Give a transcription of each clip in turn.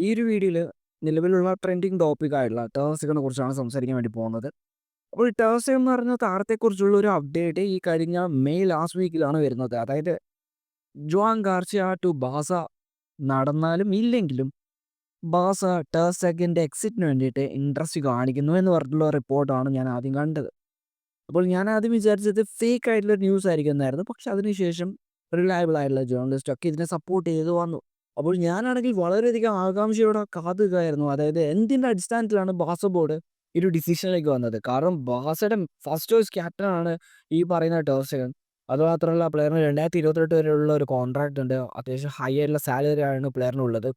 ഈ ഒരു വീഡിയോയിൽ നിലവിലുള്ള ട്രെൻഡിങ് ടോപ്പിക്കായിട്ടുള്ള ടേഴ്സിനെ കുറിച്ചാണ് സംസാരിക്കാൻ വേണ്ടി പോകുന്നത്. അപ്പോൾ ടേഴ്സ് എന്ന് പറഞ്ഞ താരത്തെക്കുറിച്ചുള്ള ഒരു അപ്ഡേറ്റ് ഈ കഴിഞ്ഞ മെയ് ലാസ്റ്റ് വീക്കിലാണ് വരുന്നത്. അതായത് ജോൺ ഗാർസിയ ടു ബാസ നടന്നാലും ഇല്ലെങ്കിലും ബാസ ടേഴ്സഗിൻ്റെ എക്സിറ്റിന് വേണ്ടിയിട്ട് ഇൻട്രസ്റ്റ് കാണിക്കുന്നു എന്ന് പറഞ്ഞിട്ടുള്ള റിപ്പോർട്ടാണ് ഞാൻ ആദ്യം കണ്ടത്. അപ്പോൾ ഞാൻ ആദ്യം വിചാരിച്ചത് ഫേക്ക് ആയിട്ടുള്ള ന്യൂസ് ആയിരിക്കും എന്നായിരുന്നു. പക്ഷെ അതിനുശേഷം റിലയബിൾ ആയിട്ടുള്ള ജേർണലിസ്റ്റ് ഒക്കെ ഇതിനെ സപ്പോർട്ട് ചെയ്ത് വന്നു. അപ്പോൾ ഞാനാണെങ്കിൽ വളരെയധികം ആകാംക്ഷയോടെ കാത്തുകയായിരുന്നു. അതായത് എന്തിൻ്റെ അടിസ്ഥാനത്തിലാണ് ബാസ ബോർഡ് ഈ ഒരു ഡിസിഷനിലേക്ക് വന്നത്. കാരണം ബാസയുടെ ഫസ്റ്റ് ചോയ്സ് ക്യാപ്റ്റനാണ് ഈ പറയുന്ന ടേഴ്സഗൻ. അതുമാത്രമല്ല പ്ലെയറിന് 2028 വരെയുള്ള ഒരു കോൺട്രാക്റ്റ് ഉണ്ട്. അത്യാവശ്യം ഹൈ ആയിട്ടുള്ള സാലറി ആണ് പ്ലെയറിനുള്ളത്.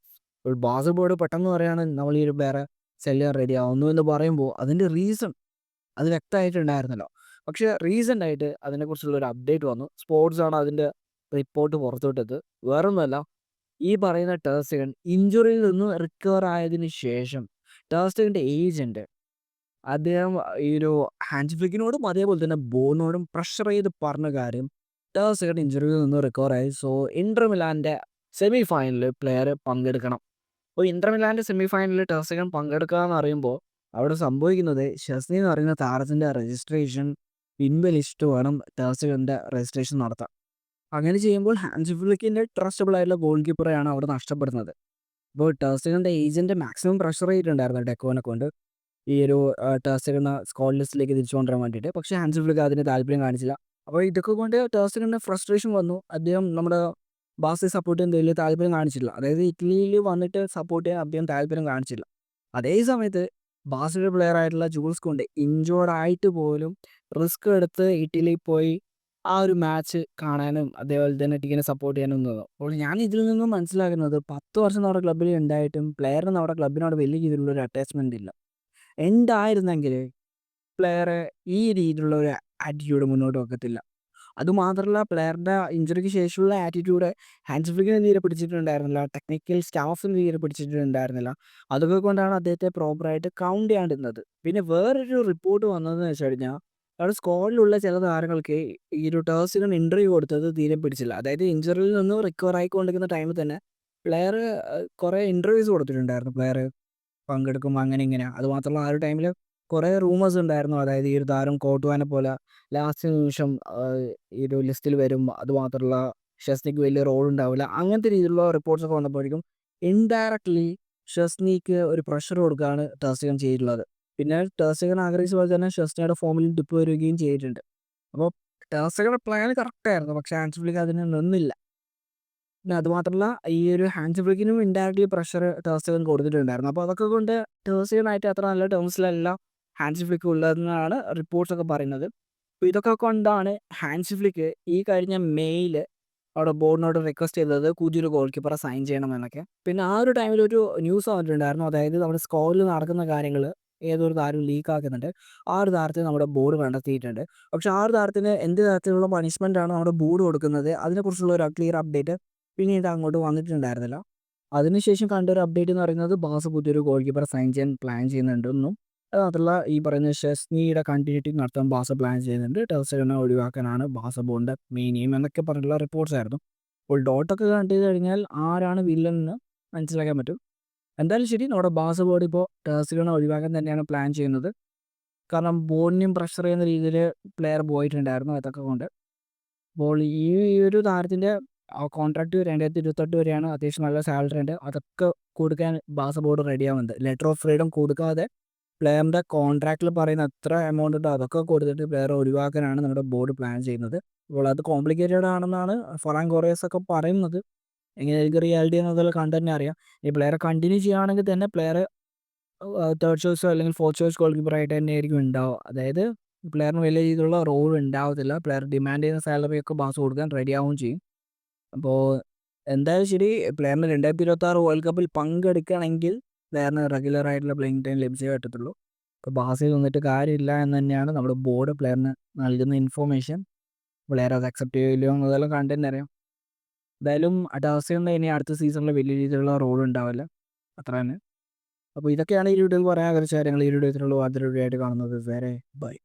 അപ്പോൾ ബാസ ബോർഡ് പെട്ടെന്ന് പറയാണ് നമ്മൾ ഈ ഒരു പ്ലെയറെ സെല് ചെയ്യാൻ റെഡി ആവുന്നു എന്ന് പറയുമ്പോൾ അതിൻ്റെ റീസൺ അത് വ്യക്തമായിട്ടുണ്ടായിരുന്നല്ലോ. പക്ഷേ റീസെൻ്റ് ആയിട്ട് അതിനെക്കുറിച്ചുള്ള ഒരു അപ്ഡേറ്റ് വന്നു. സ്പോർട്സാണ് അതിൻ്റെ റിപ്പോർട്ട് പുറത്തുവിട്ടത്. വേറൊന്നുമല്ല, ഈ പറയുന്ന ടേഴ്സ്റ്റഗൻ ഇഞ്ചുറിയിൽ നിന്ന് റിക്കവർ ആയതിനു ശേഷം ടേഴ്സ്റ്റഗൻ്റെ ഏജൻറ്റ് അദ്ദേഹം ഈ ഒരു ഹാൻസ് ഫ്ലിക്കിനോടും അതേപോലെ തന്നെ ബോണിനോടും പ്രഷർ ചെയ്ത് പറഞ്ഞ കാര്യം ടേഴ്സ്റ്റഗൻ ഇഞ്ചുറിയിൽ നിന്ന് റിക്കവർ ആയി. സോ ഇന്റർ മിലാൻ്റെ സെമി ഫൈനലിൽ പ്ലെയർ പങ്കെടുക്കണം. അപ്പോൾ ഇന്റർ മിലാൻ്റെ സെമി ഫൈനലിൽ ടേഴ്സ്റ്റഗൻ പങ്കെടുക്കുക എന്ന് അറിയുമ്പോൾ അവിടെ സംഭവിക്കുന്നത് ഷെസ്നി എന്ന് പറയുന്ന താരത്തിൻ്റെ രജിസ്ട്രേഷൻ പിൻവലിച്ചിട്ട് വേണം ടേഴ്സ്റ്റഗൻ്റെ രജിസ്ട്രേഷൻ നടത്താൻ. അങ്ങനെ ചെയ്യുമ്പോൾ ഹാൻസ് ഫ്ലിക്കിൻ്റെ ട്രസ്റ്റബിൾ ആയിട്ടുള്ള ഗോൾ കീപ്പറെയാണ് അവിടെ നഷ്ടപ്പെടുന്നത്. അപ്പോൾ ടേഴ്സ്റ്റഗൻ്റെ ഏജൻറ്റ് മാക്സിമം പ്രഷർ ചെയ്തിട്ടുണ്ടായിരുന്നു ഡെക്കോനെ കൊണ്ട് ഈ ഒരു ടേഴ്സ്റ്റഗനെ സ്ക്വാഡ് ലിസ്റ്റിലേക്ക് തിരിച്ചു കൊണ്ടുവരാൻ വേണ്ടിയിട്ട്. പക്ഷേ ഹാൻസ് ഫ്ലിക്ക് അതിന് താല്പര്യം കാണിച്ചില്ല. അപ്പോൾ ഇതൊക്കെ കൊണ്ട് ടേഴ്സ്റ്റഗന് ഫ്രസ്ട്രേഷൻ വന്നു. അദ്ദേഹം നമ്മുടെ ബാസയെ സപ്പോർട്ട് ചെയ്യാൻ വലിയ താല്പര്യം കാണിച്ചില്ല. അതായത് ഇറ്റലിയിൽ വന്നിട്ട് സപ്പോർട്ട് ചെയ്യാൻ അദ്ദേഹം താല്പര്യം കാണിച്ചില്ല. അതേ സമയത്ത് ബാസയുടെ പ്ലെയർ ആയിട്ടുള്ള ജൂൾസ് കൊണ്ട് ഇഞ്ചോർഡ് ആയിട്ട് പോലും റിസ്ക് എടുത്ത് ഇറ്റലിയിൽ പോയി ആ ഒരു മാച്ച് കാണാനും അതേപോലെ തന്നെ ടീമിനെ സപ്പോർട്ട് ചെയ്യാനും നിന്നു. അപ്പോൾ ഞാൻ ഇതിൽ നിന്നും മനസ്സിലാക്കുന്നത് 10 വർഷം നമ്മുടെ ക്ലബ്ബിൽ ഉണ്ടായിട്ടും പ്ലെയറിന് നമ്മുടെ ക്ലബിനോട് വലിയ രീതിയിലുള്ള ഒരു അറ്റാച്ച്മെൻ്റ് ഇല്ല. എന്തായിരുന്നെങ്കിൽ പ്ലെയറെ ഈ രീതിയിലുള്ള ഒരു ആറ്റിറ്റ്യൂഡ് മുന്നോട്ട് വെക്കത്തില്ല. അതുമാത്രമല്ല പ്ലെയറുടെ ഇഞ്ചുറിക്ക് ശേഷമുള്ള ആറ്റിറ്റ്യൂഡ് ഹാൻസ് ഫ്ലിക്കിന് തീരെ പിടിച്ചിട്ടുണ്ടായിരുന്നില്ല. ടെക്നിക്കൽ സ്റ്റാഫിന് തീരെ പിടിച്ചിട്ടുണ്ടായിരുന്നില്ല. അതൊക്കെ കൊണ്ടാണ് അദ്ദേഹത്തെ പ്രോപ്പറായിട്ട് കൗണ്ട് ചെയ്യാണ്ടിരുന്നത്. പിന്നെ വേറൊരു റിപ്പോർട്ട് വന്നതെന്ന് വെച്ച് കഴിഞ്ഞാൽ അവിടെ സ്ക്വാഡിലുള്ള ചില താരങ്ങൾക്ക് ഈ ഒരു ടേഴ്സിന് ഇൻ്റർവ്യൂ കൊടുത്തത് തീരെ പിടിച്ചില്ല. അതായത് ഇഞ്ചുറിയിൽ നിന്ന് റിക്കവർ ആയിക്കൊണ്ടിരിക്കുന്ന ടൈമിൽ തന്നെ പ്ലെയർ കുറേ ഇൻ്റർവ്യൂസ് കൊടുത്തിട്ടുണ്ടായിരുന്നു. പ്ലെയർ പങ്കെടുക്കും അങ്ങനെ ഇങ്ങനെ. അതുമാത്രമല്ല ആ ഒരു ടൈമിൽ കുറേ റൂമേഴ്സ് ഉണ്ടായിരുന്നു. അതായത് ഈ ഒരു താരം കോട്ടുവാനെ പോലെ ലാസ്റ്റ് നിമിഷം ഈ ഒരു ലിസ്റ്റിൽ വരും. അതുമാത്രമല്ല ഷെസ്നിക്ക് വലിയ റോൾ ഉണ്ടാവില്ല. അങ്ങനത്തെ രീതിയിലുള്ള റിപ്പോർട്ട്സൊക്കെ വന്നപ്പോഴേക്കും ഇൻഡയറക്ട്ലി ഷെസ്നിക്ക് ഒരു പ്രഷർ കൊടുക്കുകയാണ് ടേഴ്സ്റ്റഗൻ ചെയ്തിട്ടുള്ളത്. പിന്നെ ടേഴ്സ്റ്റഗൻ ആഗ്രഹിച്ച പോലെ തന്നെ ഷെസ്നിയുടെ ഫോമിൽ ഡിപ്പ് വരികയും ചെയ്തിട്ടുണ്ട്. അപ്പോൾ ടേഴ്സ്റ്റഗന്റെ പ്ലാൻ കറക്റ്റായിരുന്നു. പക്ഷേ ഹാൻസ് ഫ്ലിക്ക് അതിന് നിന്നില്ല. പിന്നെ അതുമാത്രമല്ല ഈ ഒരു ഹാൻസ് ഫ്ലിക്കിനും ഇൻഡയറക്ട്ലി പ്രഷർ ടേഴ്സ്റ്റഗൻ കൊടുത്തിട്ടുണ്ടായിരുന്നു. അപ്പോൾ അതൊക്കെ കൊണ്ട് ടേഴ്സ്റ്റഗനായിട്ട് അത്ര നല്ല ടേംസിലല്ല ഹാൻസ് ഫ്ലിക്ക് ഉള്ളതെന്നാണ് റിപ്പോർട്ട്സൊക്കെ പറയുന്നത്. അപ്പോൾ ഇതൊക്കെ കൊണ്ടാണ് ഹാൻസ് ഫ്ലിക്ക് ഈ കഴിഞ്ഞ മെയ്യിൽ അവിടെ ബോർഡിനോട് റിക്വസ്റ്റ് ചെയ്തത് പുതിയൊരു ഗോൾ കീപ്പറെ സൈൻ ചെയ്യണമെന്നൊക്കെ. പിന്നെ ആ ഒരു ടൈമിൽ ഒരു ന്യൂസ് വന്നിട്ടുണ്ടായിരുന്നു. അതായത് നമ്മുടെ സ്ക്വാഡിൽ നടക്കുന്ന കാര്യങ്ങൾ ഏതൊരു താരം ലീക്കാക്കുന്നുണ്ട്. ആ ഒരു താരത്തെ നമ്മുടെ ബോർഡ് കണ്ടെത്തിയിട്ടുണ്ട്. പക്ഷേ ആ ഒരു താരത്തിന് എന്ത് തരത്തിലുള്ള പണിഷ്മെൻ്റാണ് നമ്മുടെ ബോർഡ് കൊടുക്കുന്നത് അതിനെക്കുറിച്ചുള്ള ഒരു ക്ലിയർ അപ്ഡേറ്റ് പിന്നീട് അങ്ങോട്ട് വന്നിട്ടുണ്ടായിരുന്നില്ല. അതിനുശേഷം കണ്ടൊരു അപ്ഡേറ്റ് എന്ന് പറയുന്നത് ബാസ പുതിയൊരു ഗോൾ കീപ്പറെ സൈൻ ചെയ്യാൻ പ്ലാൻ ചെയ്യുന്നുണ്ടെന്നും അത് മാത്രമല്ല ഈ പറയുന്ന ഷെസ്നിയുടെ കണ്ടിന്യൂറ്റി നടത്താൻ ബാസ പ്ലാൻ ചെയ്യുന്നുണ്ട്. ടേഴ്സ്റ്റഗനെ ഒഴിവാക്കാനാണ് ബാസ ബോർഡിൻ്റെ മെയിൻ എയിം എന്നൊക്കെ പറഞ്ഞിട്ടുള്ള റിപ്പോർട്ട്സ് ആയിരുന്നു. അപ്പോൾ ഡോട്ടൊക്കെ കണ്ടു കഴിഞ്ഞാൽ ആരാണ് വില്ലൻ എന്ന് മനസ്സിലാക്കാൻ പറ്റും. എന്തായാലും ശരി, നമ്മുടെ ബാസ ബോർഡ് ഇപ്പോൾ ടേഴ്സ്റ്റഗനെ ഒഴിവാക്കാൻ തന്നെയാണ് പ്ലാൻ ചെയ്യുന്നത്. കാരണം ബോർഡിനെയും പ്രഷർ ചെയ്യുന്ന രീതിയിൽ പ്ലെയർ പോയിട്ടുണ്ടായിരുന്നു. അതൊക്കെ കൊണ്ട് അപ്പോൾ ഈ ഒരു താരത്തിൻ്റെ കോൺട്രാക്റ്റ് 2028 വരെയാണ്. അത്യാവശ്യം നല്ല സാലറി ഉണ്ട്. അതൊക്കെ കൊടുക്കാൻ ബാസ ബോർഡ് റെഡിയാവുന്നുണ്ട്. ലെറ്റർ ഓഫ് ഫ്രീഡം കൊടുക്കാതെ പ്ലെയറിൻ്റെ കോൺട്രാക്റ്റിൽ പറയുന്ന എത്ര എമൗണ്ട് ഉണ്ടോ അതൊക്കെ കൊടുത്തിട്ട് പ്ലെയറെ ഒഴിവാക്കാനാണ് നമ്മുടെ ബോർഡ് പ്ലാൻ ചെയ്യുന്നത്. അപ്പോൾ അത് കോംപ്ലിക്കേറ്റഡ് ആണെന്നാണ് ഫറാൻ കൊറേസ് ഒക്കെ പറയുന്നത്. എങ്ങനെയായിരിക്കും റിയാലിറ്റി എന്നതിൽ കണ്ടു തന്നെ അറിയാം. ഈ പ്ലെയറെ കണ്ടിന്യൂ ചെയ്യുകയാണെങ്കിൽ തന്നെ പ്ലെയർ തേർഡ് ചോയ്സോ അല്ലെങ്കിൽ ഫോർത്ത് ചോയ്സ് ഗോൾ കീപ്പറായിട്ട് തന്നെയായിരിക്കും ഉണ്ടാവുക. അതായത് പ്ലെയറിന് വലിയ രീതിയിലുള്ള റോൾ ഉണ്ടാവത്തില്ല. പ്ലെയർ ഡിമാൻഡ് ചെയ്യുന്ന സാലറിയൊക്കെ ബാസ് കൊടുക്കാൻ റെഡി ആവുകയും ചെയ്യും. അപ്പോൾ എന്തായാലും ശരി, പ്ലെയറിന് 2026 വേൾഡ് കപ്പിൽ പങ്കെടുക്കുകയാണെങ്കിൽ പ്ലെയറിന് റെഗുലർ ആയിട്ടുള്ള പ്ലേയിങ് ടൈം ലഭിച്ചേ പറ്റത്തുള്ളൂ. ഇപ്പോൾ ബാസയിൽ നിന്നിട്ട് കാര്യമില്ല എന്ന് തന്നെയാണ് നമ്മുടെ ബോർഡ് പ്ലെയറിന് നൽകുന്ന ഇൻഫോർമേഷൻ. പ്ലെയർ അത് അക്സെപ്റ്റ് ചെയ്യില്ലയോ എന്നതെല്ലാം കണ്ടു തന്നെ അറിയാം. എന്തായാലും ടേഴ്സ്റ്റഗന് ഇനി അടുത്ത സീസണിൽ വലിയ രീതിയിലുള്ള റോൾ ഉണ്ടാവില്ല. അത്ര തന്നെ. അപ്പോൾ ഇതൊക്കെയാണ് ഈ വീഡിയോയിൽ പറയാൻ ആഗ്രഹിച്ച കാര്യങ്ങൾ. ഈ വീഡിയോ ഇത്രയുള്ളൂ. അടുത്ത വീഡിയോ ആയിട്ട് കാണുന്നത് വരെ ബൈ.